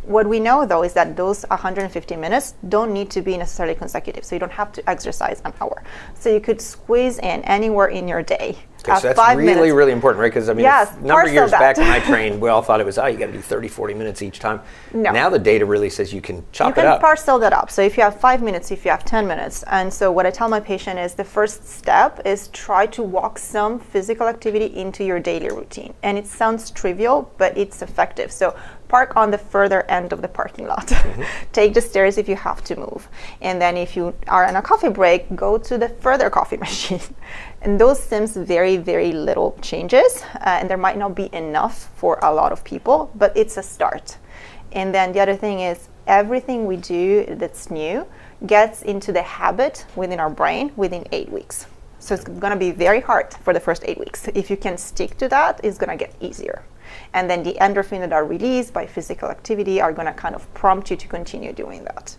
What we know, though, is that those 150 minutes don't need to be necessarily consecutive, so you don't have to exercise an hour. So you could squeeze in anywhere in your day. Okay, so that's really, really important, right? Because, yes, a number of years back when I trained, we all thought it was, you got to do 30, 40 minutes each time. No. Now the data really says you can chop it up. You can parcel that up. So if you have 5 minutes, if you have 10 minutes. And so what I tell my patient is the first step is try to walk some physical activity into your daily routine. And it sounds trivial, but it's effective. So park on the further end of the parking lot. Mm-hmm. Take the stairs if you have to move. And then if you are on a coffee break, go to the further coffee machine. And those seems very, very little changes. And there might not be enough for a lot of people, but it's a start. And then the other thing is everything we do that's new gets into the habit within our brain within 8 weeks. So it's going to be very hard for the first 8 weeks. If you can stick to that, it's going to get easier. And then the endorphins that are released by physical activity are going to kind of prompt you to continue doing that.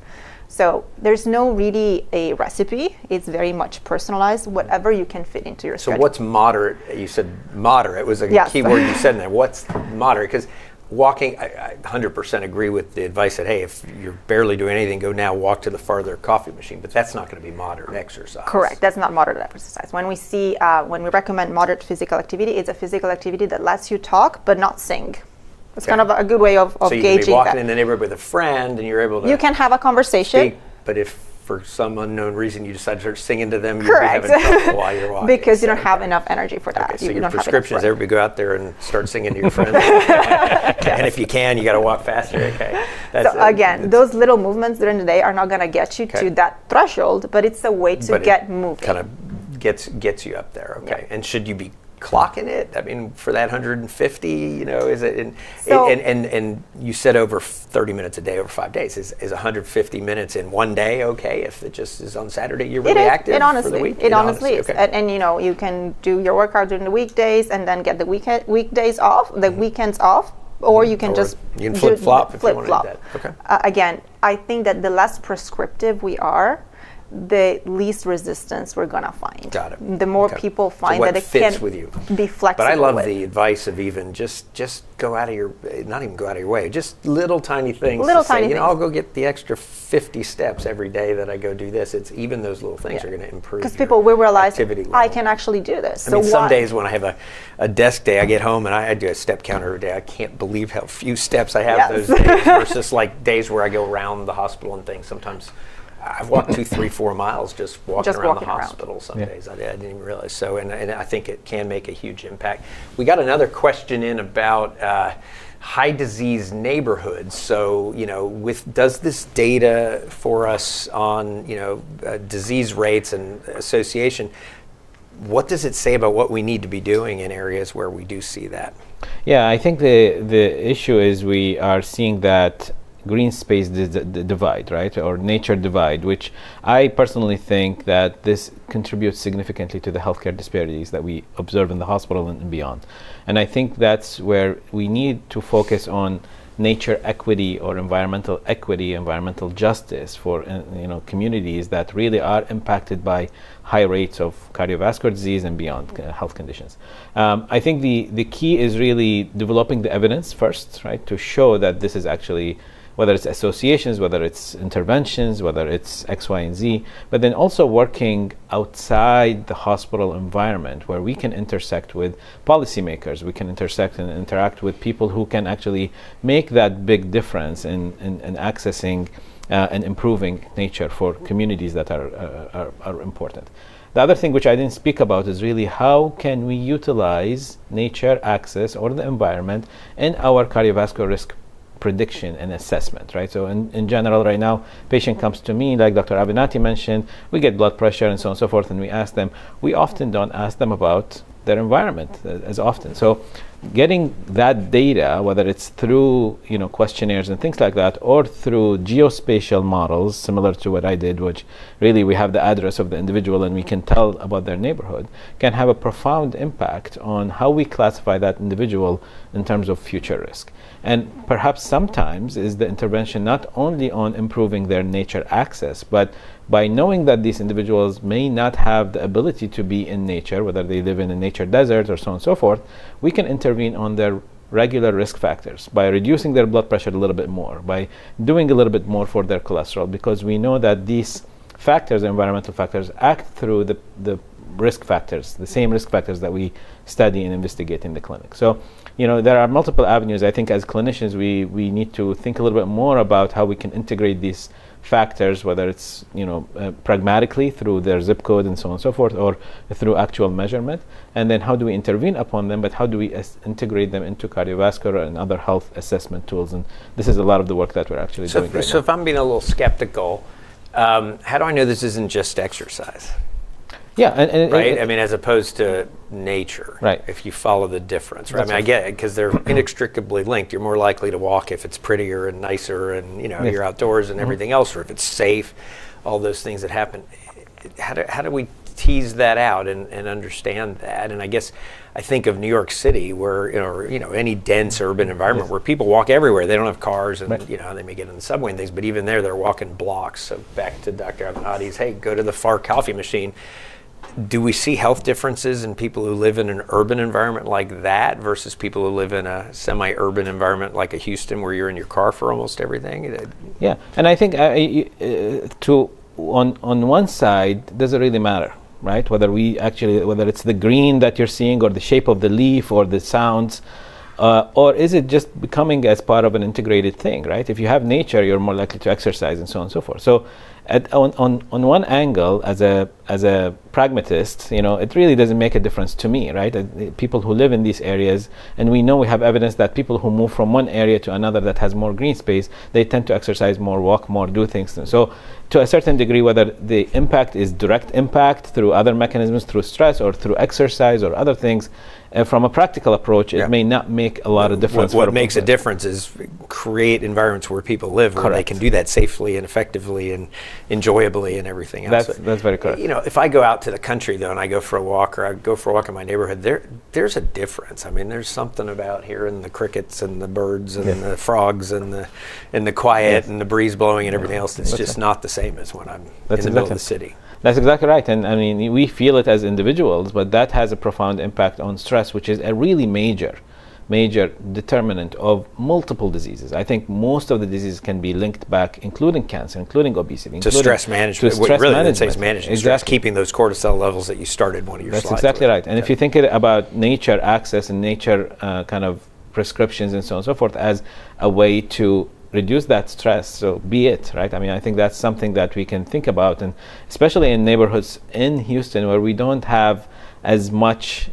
So there's no really a recipe. It's very much personalized, whatever you can fit into your schedule. So what's moderate? You said moderate. It was a key word you said in there. What's moderate? Because walking, I 100% agree with the advice that, hey, if you're barely doing anything, go now walk to the farther coffee machine. But that's not going to be moderate exercise. Correct. That's not moderate exercise. When we recommend moderate physical activity, it's a physical activity that lets you talk but not sing. It's kind of a good way of gauging that. So you can be walking in the neighborhood with a friend and you're able to... You can have a conversation. Speak, but if for some unknown reason you decide to start singing to them, Correct. You'll be having trouble while you're walking. Because you don't have enough energy for that. Okay, so your prescription is everybody go out there and start singing to your friends. And if you can, you got to walk faster. Okay. Again, those little movements during the day are not going to get you to that threshold, but it's a way to get moving. Kind of gets you up there. Okay. Yeah. And should you be clocking it? I mean, for that 150, is it? And you said over 30 minutes a day over 5 days. Is 150 minutes in one day okay? If it just is on Saturday, you're really active for the week? It honestly is. Okay. And you can do your workout during the weekdays and then get the weekdays off, the weekends off, or you can you can flip-flop if you want to do that. Okay. Again, I think that the less prescriptive we are, the least resistance we're going to find. Got it. The more people find that it can with you. Be flexible. But I love the advice of even just go out of your, not even go out of your way, just little tiny things. I'll go get the extra 50 steps every day that I go do this. It's even those little things are going to improve. Because people will realize activity level. I can actually do this. Some days when I have a desk day, I get home and I do a step counter every day. I can't believe how few steps I have those days versus like days where I go around the hospital and things. Sometimes I've walked 2, 3, 4 miles just walking around the hospital some days. I didn't even realize. So, and I think it can make a huge impact. We got another question in about high disease neighborhoods. So, does this data for us on, disease rates and association, what does it say about what we need to be doing in areas where we do see that? Yeah, I think the issue is we are seeing that green space divide, right, or nature divide, which I personally think that this contributes significantly to the healthcare disparities that we observe in the hospital and beyond. And I think that's where we need to focus on nature equity or environmental equity, environmental justice for communities that really are impacted by high rates of cardiovascular disease and beyond health conditions. I think the key is really developing the evidence first, right, to show that this is actually, whether it's associations, whether it's interventions, whether it's X, Y, and Z, but then also working outside the hospital environment where we can intersect with policymakers, we can intersect and interact with people who can actually make that big difference in accessing and improving nature for communities that are important. The other thing which I didn't speak about is really how can we utilize nature access or the environment in our cardiovascular risk prediction and assessment, right? So in general, right now, patient comes to me, like Dr. Abinati mentioned, we get blood pressure and so on and so forth, and we ask them. We often don't ask them about their environment as often. So getting that data, whether it's through questionnaires and things like that, or through geospatial models, similar to what I did, which really we have the address of the individual and we can tell about their neighborhood, can have a profound impact on how we classify that individual in terms of future risk. And perhaps sometimes is the intervention not only on improving their nature access, but by knowing that these individuals may not have the ability to be in nature, whether they live in a nature desert or so on and so forth, we can intervene on their regular risk factors by reducing their blood pressure a little bit more, by doing a little bit more for their cholesterol, because we know that these factors, environmental factors, act through the risk factors, the same risk factors that we study and investigate in the clinic. So, there are multiple avenues. I think as clinicians, we need to think a little bit more about how we can integrate these factors, whether it's pragmatically through their zip code and so on and so forth, or through actual measurement, and then how do we intervene upon them, but how do we integrate them into cardiovascular and other health assessment tools. And this is a lot of the work that we're actually doing right now. So if I'm being a little skeptical, how do I know this isn't just exercise? Yeah, right. As opposed to nature, right? If you follow the difference, right? I get it, because they're inextricably linked. You're more likely to walk if it's prettier and nicer, and yes. You're outdoors and everything else, or if it's safe. All those things that happen. How do we tease that out and understand that? And I think of New York City, where any dense urban environment, yes. where people walk everywhere. They don't have cars, and right. They may get in the subway and things, but even there, they're walking blocks. So back to Dr. Abinati's, hey, go to the far coffee machine. Do we see health differences in people who live in an urban environment like that versus people who live in a semi-urban environment like a Houston, where you're in your car for almost everything? Yeah, and I think on one side, does it really matter, right? Whether it's the green that you're seeing, or the shape of the leaf, or the sounds, or is it just becoming as part of an integrated thing, right? If you have nature, you're more likely to exercise and so on and so forth. So on one angle, as a pragmatist, it really doesn't make a difference to me, right? People who live in these areas, and we know we have evidence that people who move from one area to another that has more green space, they tend to exercise more, walk more, do things. So to a certain degree, whether the impact is direct impact through other mechanisms, through stress or through exercise or other things, from a practical approach, it may not make a lot of difference. What makes a difference is create environments where people live, where they can do that safely and effectively and enjoyably and everything else. That's very correct. If I go out to the country though, and I go for a walk, or I go for a walk in my neighborhood, there's a difference. There's something about hearing the crickets and the birds and the frogs and the quiet and the breeze blowing and everything else. It's just not the same as when I'm in the middle of the city. That's exactly right. And we feel it as individuals, but that has a profound impact on stress, which is a really major determinant of multiple diseases. I think most of the diseases can be linked back, including cancer, including obesity, to stress management. To stress management. Is managing stress, keeping those cortisol levels that you started one of your slides. That's exactly right. And if you think about nature access and nature kind of prescriptions and so on and so forth as a way to reduce that stress, so be it, right? I think that's something that we can think about, and especially in neighborhoods in Houston where we don't have as much,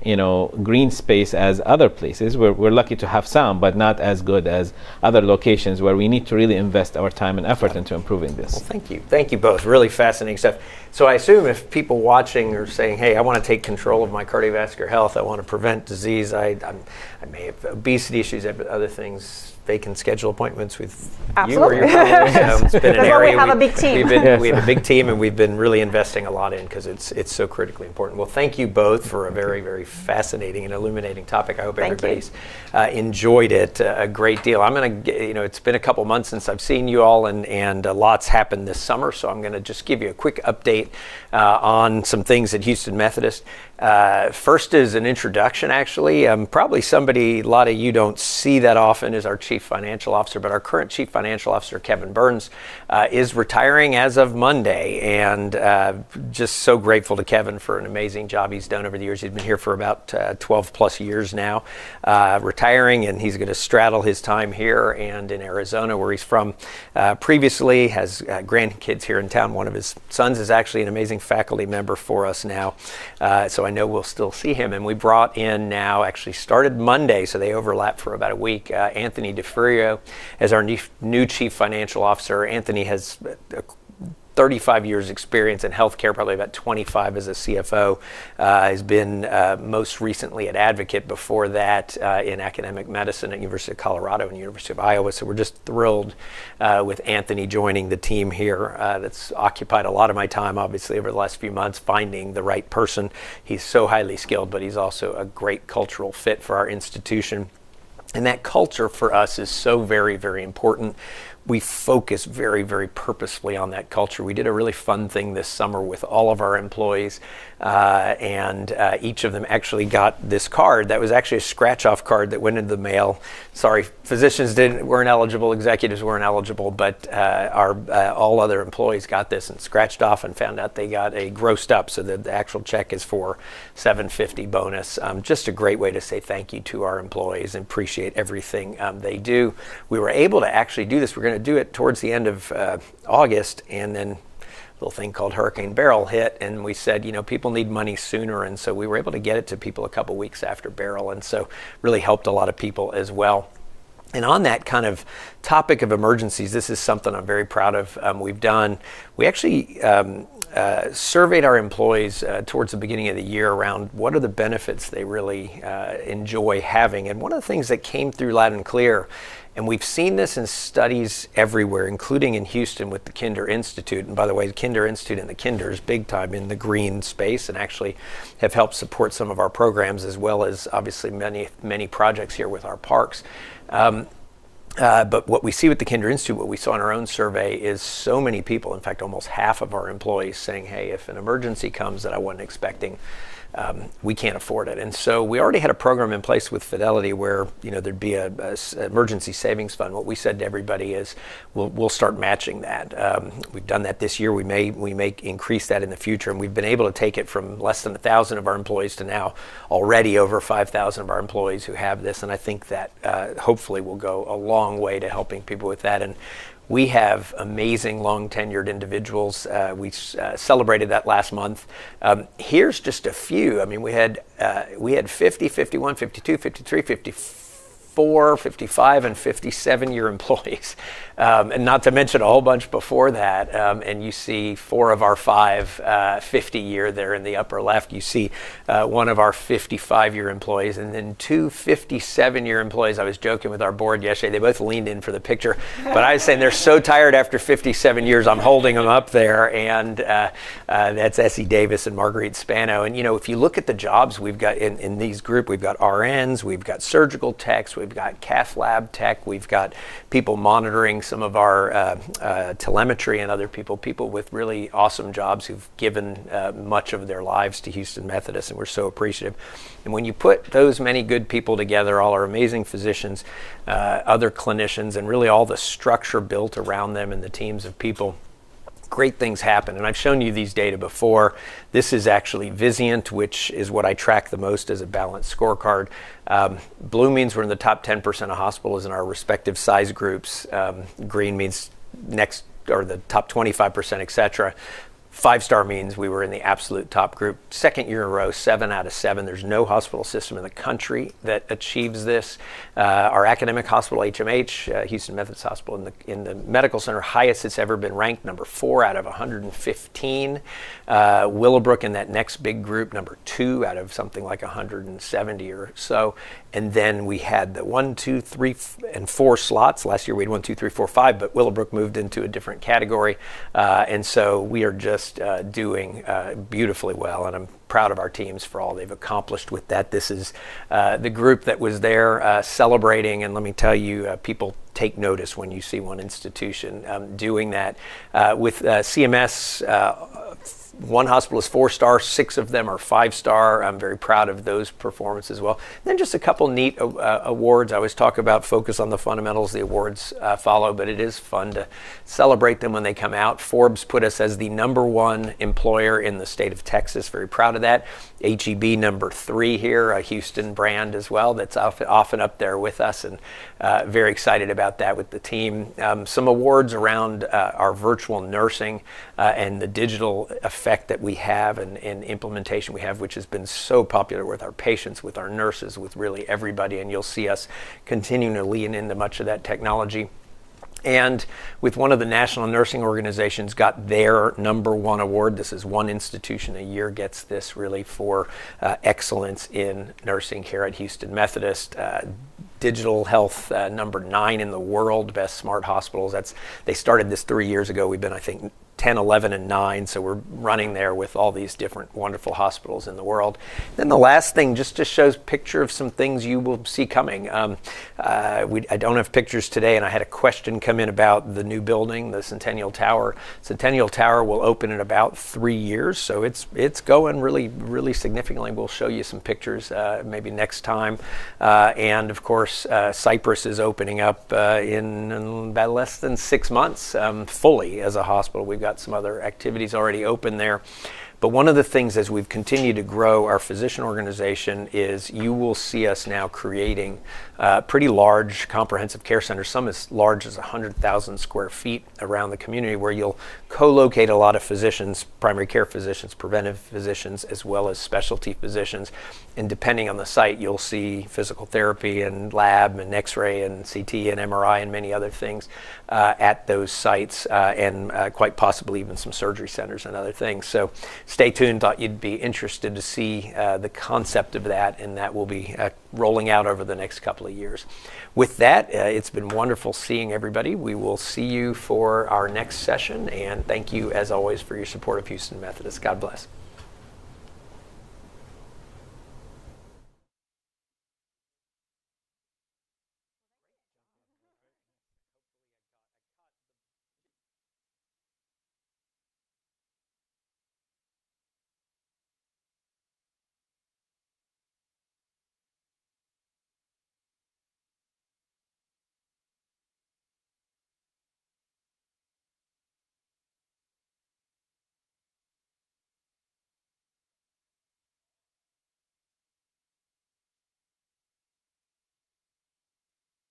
green space as other places. We're lucky to have some, but not as good as other locations where we need to really invest our time and effort into improving this. Well, thank you both. Really fascinating stuff. So I assume if people watching are saying, hey, I want to take control of my cardiovascular health, I want to prevent disease, I may have obesity issues, other things, they can schedule appointments with Absolutely. you or your colleagues. It's been an area we have a big team. We have a big team, and we've been really investing a lot in because it's so critically important. Well, thank you both for a very, very fascinating and illuminating topic. I hope everybody's enjoyed it a great deal. I'm going to, it's been a couple months since I've seen you all, and lots happened this summer, so I'm going to just give you a quick update on some things at Houston Methodist. First is an introduction, actually. Probably somebody, a lot of you don't see that often, is our Chief Financial Officer, but our current Chief Financial Officer, Kevin Burns, is retiring as of Monday, and just so grateful to Kevin for an amazing job he's done over the years. He's been here for about 12 plus years now, retiring, and he's going to straddle his time here and in Arizona, where he's from previously, has grandkids here in town. One of his sons is actually an amazing faculty member for us now, so I know we'll still see him. And we brought in now, actually started Monday, so they overlap for about a week, Anthony DeFrio as our new Chief Financial Officer. Anthony has 35 years experience in healthcare, probably about 25 as a CFO. Has been most recently at Advocate, before that in academic medicine at University of Colorado and University of Iowa. So we're just thrilled with Anthony joining the team here. That's occupied a lot of my time, obviously, over the last few months, finding the right person. He's so highly skilled, but he's also a great cultural fit for our institution. And that culture for us is so very, very important. We focus very, very purposefully on that culture. We did a really fun thing this summer with all of our employees, and each of them actually got this card that was actually a scratch-off card that went into the mail. Sorry, physicians weren't eligible, executives weren't eligible, but our all other employees got this and scratched off and found out they got a grossed up, so the actual check is for $750 bonus. Just a great way to say thank you to our employees and appreciate everything they do. We were able to actually do this. We're going to do it towards the end of August, and then a little thing called Hurricane Beryl hit, and we said, people need money sooner, and so we were able to get it to people a couple weeks after Beryl, and so really helped a lot of people as well. And on that kind of topic of emergencies, this is something I'm very proud of. We actually surveyed our employees towards the beginning of the year around what are the benefits they really enjoy having. And one of the things that came through loud and clear, and we've seen this in studies everywhere, including in Houston with the Kinder Institute. And by the way, the Kinder Institute and the Kinders, big time in the green space, and actually have helped support some of our programs, as well as obviously many, many projects here with our parks. But what we see with the Kinder Institute, what we saw in our own survey, is so many people, in fact, almost half of our employees saying, hey, if an emergency comes that I wasn't expecting, we can't afford it. And so we already had a program in place with Fidelity where there'd be a emergency savings fund. What we said to everybody is we'll start matching that. We've done that this year. We may increase that in the future, and we've been able to take it from less than 1,000 of our employees to now already over 5,000 of our employees who have this. And I think that hopefully will go a long way to helping people with that. And we have amazing long tenured individuals. We celebrated that last month. Here's just a few. I mean, we had 50, 51, 52, 53, 54, 55, and 57-year employees. And not to mention a whole bunch before that. And you see 4 of our 5 50-year there in the upper left. You see one of our 55-year employees, and then 2 57-year employees. I was joking with our board yesterday. They both leaned in for the picture. But I was saying they're so tired after 57 years, I'm holding them up there. And that's Essie Davis and Marguerite Spano. And, if you look at the jobs we've got in these group, we've got RNs, we've got surgical techs, we've got cath lab tech, we've got people monitoring some of our telemetry, and other people with really awesome jobs who've given much of their lives to Houston Methodist, and we're so appreciative. And when you put those many good people together, all our amazing physicians, other clinicians, and really all the structure built around them and the teams of people, great things happen. And I've shown you these data before. This is actually Vizient, which is what I track the most as a balanced scorecard. Blue means we're in the top 10% of hospitals in our respective size groups. Green means next, or the top 25%, et cetera. 5-star means we were in the absolute top group. Second year in a row, 7 out of 7. There's no hospital system in the country that achieves this. Our academic hospital, HMH, Houston Methodist Hospital, in the medical center, highest it's ever been ranked, number 4 out of 115. Willowbrook in that next big group, number 2 out of something like 170 or so. And then we had the 1, 2, 3, and 4 slots. Last year we had 1, 2, 3, 4, 5, but Willowbrook moved into a different category. And so we are just doing beautifully well. And I'm proud of our teams for all they've accomplished with that. This is the group that was there celebrating. And let me tell you, people take notice when you see one institution doing that. With CMS, one hospital is 4-star, 6 of them are 5-star. I'm very proud of those performances as well. Then just a couple neat awards. I always talk about focus on the fundamentals. The awards follow, but it is fun to celebrate them when they come out. Forbes put us as the #1 employer in the state of Texas. Very proud of that. HEB number 3 here, a Houston brand as well that's often up there with us, and very excited about that with the team. Some awards around our virtual nursing and the digital effect that we have and implementation we have, which has been so popular with our patients, with our nurses, with really everybody, and you'll see us continuing to lean into much of that technology. And with one of the national nursing organizations got their #1 award. This is one institution a year gets this, really for excellence in nursing care at Houston Methodist. Digital health, number 9 in the world, best smart hospitals. They started this 3 years ago. We've been, I think, 10, 11, and 9, so we're running there with all these different wonderful hospitals in the world. Then the last thing just shows picture of some things you will see coming. I don't have pictures today, and I had a question come in about the new building, the Centennial Tower. Centennial Tower will open in about 3 years, so it's going really, really significantly. We'll show you some pictures maybe next time. And of course, Cypress is opening up in about less than 6 months fully as a hospital. We've got some other activities already open there. But one of the things as we've continued to grow our physician organization is you will see us now creating pretty large comprehensive care centers, some as large as 100,000 square feet around the community, where you'll co-locate a lot of physicians, primary care physicians, preventive physicians, as well as specialty physicians. And depending on the site, you'll see physical therapy and lab and x-ray and CT and MRI and many other things at those sites, and quite possibly even some surgery centers and other things. So stay tuned. Thought you'd be interested to see the concept of that, and that will be rolling out over the next couple of years. With that, it's been wonderful seeing everybody. We will see you for our next session, and thank you as always for your support of Houston Methodist. God bless.